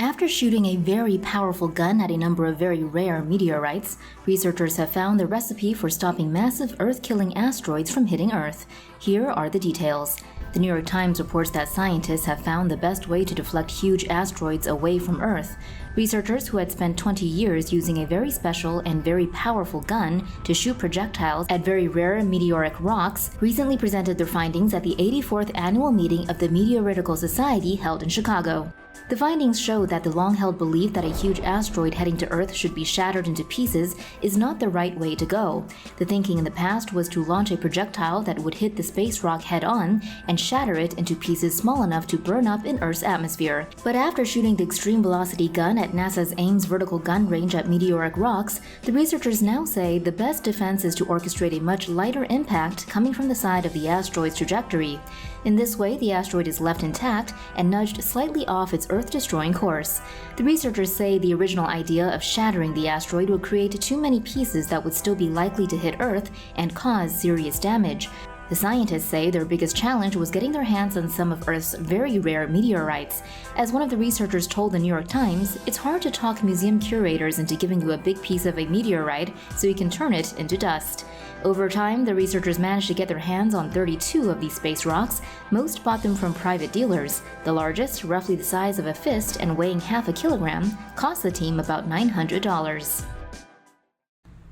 After shooting a very powerful gun at a number of very rare meteorites, researchers have found the recipe for stopping massive Earth-killing asteroids from hitting Earth. Here are the details. The New York Times reports that scientists have found the best way to deflect huge asteroids away from Earth. Researchers who had spent 20 years using a very special and very powerful gun to shoot projectiles at very rare meteoric rocks recently presented their findings at the 84th annual meeting of the Meteoritical Society held in Chicago. The findings show that the long-held belief that a huge asteroid heading to Earth should be shattered into pieces is not the right way to go. The thinking in the past was to launch a projectile that would hit the space rock head-on and shatter it into pieces small enough to burn up in Earth's atmosphere. But after shooting the extreme velocity gun at NASA's Ames vertical gun range at meteoric rocks, the researchers now say the best defense is to orchestrate a much lighter impact coming from the side of the asteroid's trajectory. In this way, the asteroid is left intact and nudged slightly off its Earth-destroying course. The researchers say the original idea of shattering the asteroid would create too many pieces that would still be likely to hit Earth and cause serious damage. The scientists say their biggest challenge was getting their hands on some of Earth's very rare meteorites. As one of the researchers told the New York Times, it's hard to talk museum curators into giving you a big piece of a meteorite so you can turn it into dust. Over time, the researchers managed to get their hands on 32 of these space rocks. Most bought them from private dealers. The largest, roughly the size of a fist and weighing half a kilogram, cost the team about $900.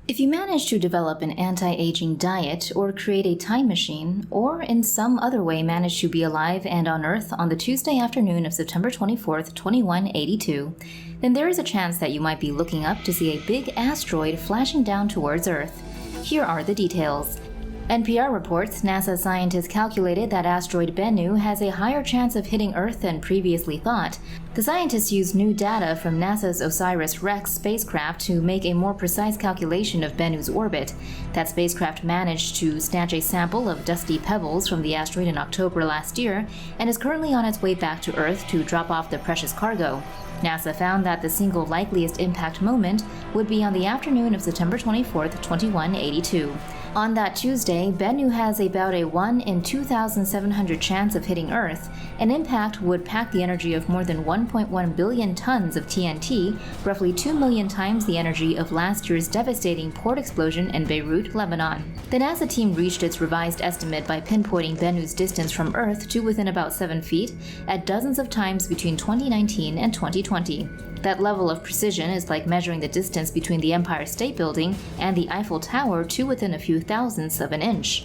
If you manage to develop an anti-aging diet or create a time machine, or in some other way manage to be alive and on Earth on the Tuesday afternoon of September 24th, 2182, then there is a chance that you might be looking up to see a big asteroid flashing down towards Earth. Here are the details. NPR reports NASA scientists calculated that asteroid Bennu has a higher chance of hitting Earth than previously thought. The scientists used new data from NASA's OSIRIS-REx spacecraft to make a more precise calculation of Bennu's orbit. That spacecraft managed to snatch a sample of dusty pebbles from the asteroid in October last year and is currently on its way back to Earth to drop off the precious cargo. NASA found that the single likeliest impact moment would be on the afternoon of September 24th, 2182. On that Tuesday, Bennu has about a 1 in 2,700 chance of hitting Earth. An impact would pack the energy of more than 1.1 billion tons of TNT, roughly 2 million times the energy of last year's devastating port explosion in Beirut, Lebanon. The NASA team reached its revised estimate by pinpointing Bennu's distance from Earth to within about 7 feet at dozens of times between 2019 and 2020. That level of precision is like measuring the distance between the Empire State Building and the Eiffel Tower to within a few thousandths of an inch.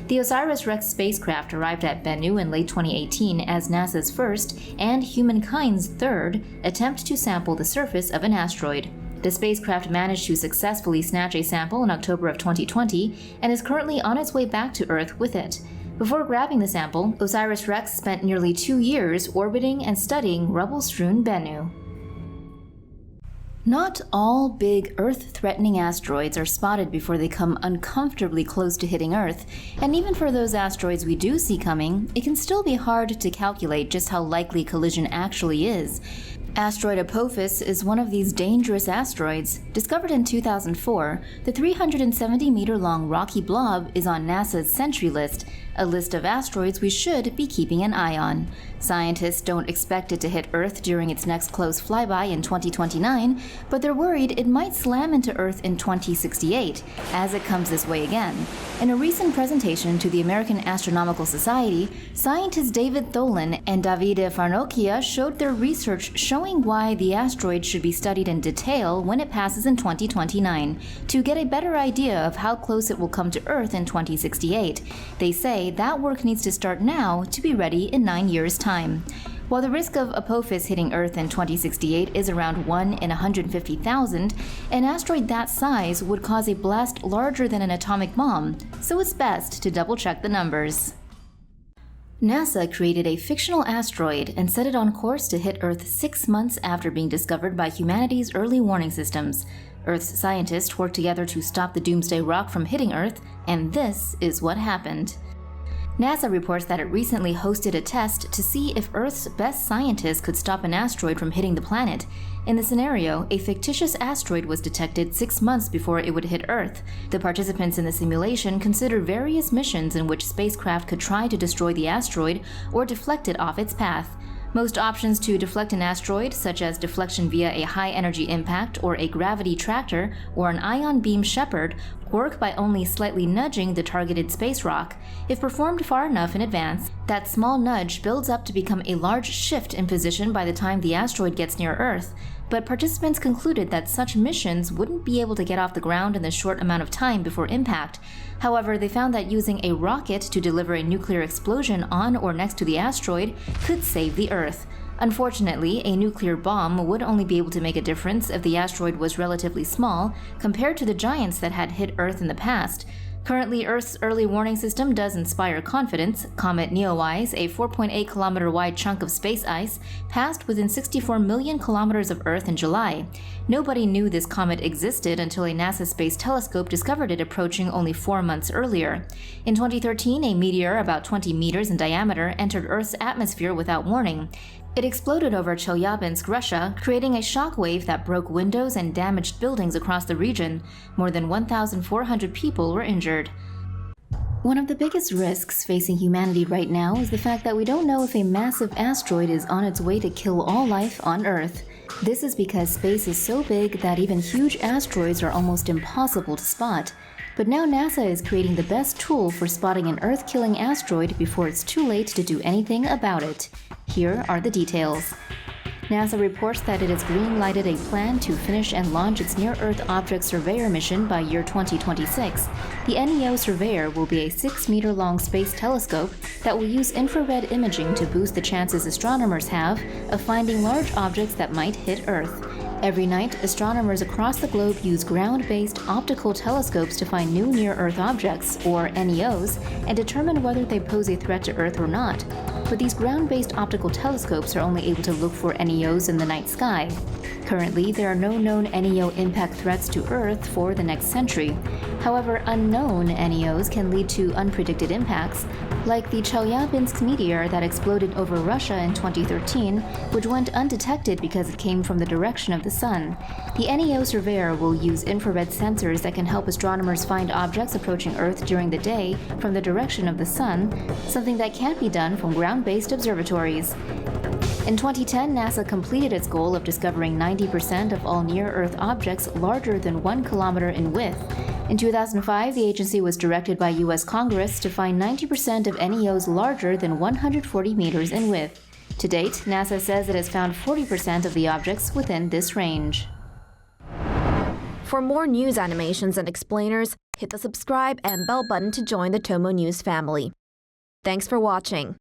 The OSIRIS-REx spacecraft arrived at Bennu in late 2018 as NASA's first, and humankind's third, attempt to sample the surface of an asteroid. The spacecraft managed to successfully snatch a sample in October of 2020 and is currently on its way back to Earth with it. Before grabbing the sample, OSIRIS-REx spent nearly 2 years orbiting and studying rubble-strewn Bennu. Not all big Earth-threatening asteroids are spotted before they come uncomfortably close to hitting Earth, and even for those asteroids we do see coming, it can still be hard to calculate just how likely collision actually is. Asteroid Apophis is one of these dangerous asteroids. Discovered in 2004, the 370-meter-long rocky blob is on NASA's Sentry List, a list of asteroids we should be keeping an eye on. Scientists don't expect it to hit Earth during its next close flyby in 2029, but they're worried it might slam into Earth in 2068, as it comes this way again. In a recent presentation to the American Astronomical Society, scientists David Tholen and Davide Farnocchia showed their research showing why the asteroid should be studied in detail when it passes in 2029, to get a better idea of how close it will come to Earth in 2068. They say that work needs to start now to be ready in 9 years' time. While the risk of Apophis hitting Earth in 2068 is around 1 in 150,000, an asteroid that size would cause a blast larger than an atomic bomb, so it's best to double-check the numbers. NASA created a fictional asteroid and set it on course to hit Earth 6 months after being discovered by humanity's early warning systems. Earth's scientists worked together to stop the Doomsday rock from hitting Earth, and this is what happened. NASA reports that it recently hosted a test to see if Earth's best scientists could stop an asteroid from hitting the planet. In the scenario, a fictitious asteroid was detected 6 months before it would hit Earth. The participants in the simulation considered various missions in which spacecraft could try to destroy the asteroid or deflect it off its path. Most options to deflect an asteroid, such as deflection via a high-energy impact or a gravity tractor or an ion beam shepherd, work by only slightly nudging the targeted space rock. If performed far enough in advance, that small nudge builds up to become a large shift in position by the time the asteroid gets near Earth. But participants concluded that such missions wouldn't be able to get off the ground in the short amount of time before impact. However, they found that using a rocket to deliver a nuclear explosion on or next to the asteroid could save the Earth. Unfortunately, a nuclear bomb would only be able to make a difference if the asteroid was relatively small compared to the giants that had hit Earth in the past. Currently, Earth's early warning system does inspire confidence. Comet Neowise, a 4.8-kilometer wide chunk of space ice, passed within 64 million kilometers of Earth in July. Nobody knew this comet existed until a NASA Space Telescope discovered it approaching only 4 months earlier. In 2013, a meteor about 20 meters in diameter entered Earth's atmosphere without warning. It exploded over Chelyabinsk, Russia, creating a shock wave that broke windows and damaged buildings across the region. More than 1,400 people were injured. One of the biggest risks facing humanity right now is the fact that we don't know if a massive asteroid is on its way to kill all life on Earth. This is because space is so big that even huge asteroids are almost impossible to spot. But now NASA is creating the best tool for spotting an Earth-killing asteroid before it's too late to do anything about it. Here are the details. NASA reports that it has green-lighted a plan to finish and launch its Near-Earth Object Surveyor mission by year 2026. The NEO Surveyor will be a 6-meter-long space telescope that will use infrared imaging to boost the chances astronomers have of finding large objects that might hit Earth. Every night, astronomers across the globe use ground-based optical telescopes to find new near-Earth objects, or NEOs, and determine whether they pose a threat to Earth or not. But these ground-based optical telescopes are only able to look for NEOs in the night sky. Currently, there are no known NEO impact threats to Earth for the next century. However, unknown NEOs can lead to unpredicted impacts, like the Chelyabinsk meteor that exploded over Russia in 2013, which went undetected because it came from the direction of the sun. The NEO Surveyor will use infrared sensors that can help astronomers find objects approaching Earth during the day from the direction of the sun, something that can't be done from ground-based observatories. In 2010, NASA completed its goal of discovering 90% of all near-Earth objects larger than 1 kilometer in width. In 2005, the agency was directed by U.S. Congress to find 90% of NEOs larger than 140 meters in width. To date, NASA says it has found 40% of the objects within this range. For more news animations and explainers, hit the subscribe and bell button to join the TomoNews family. Thanks for watching.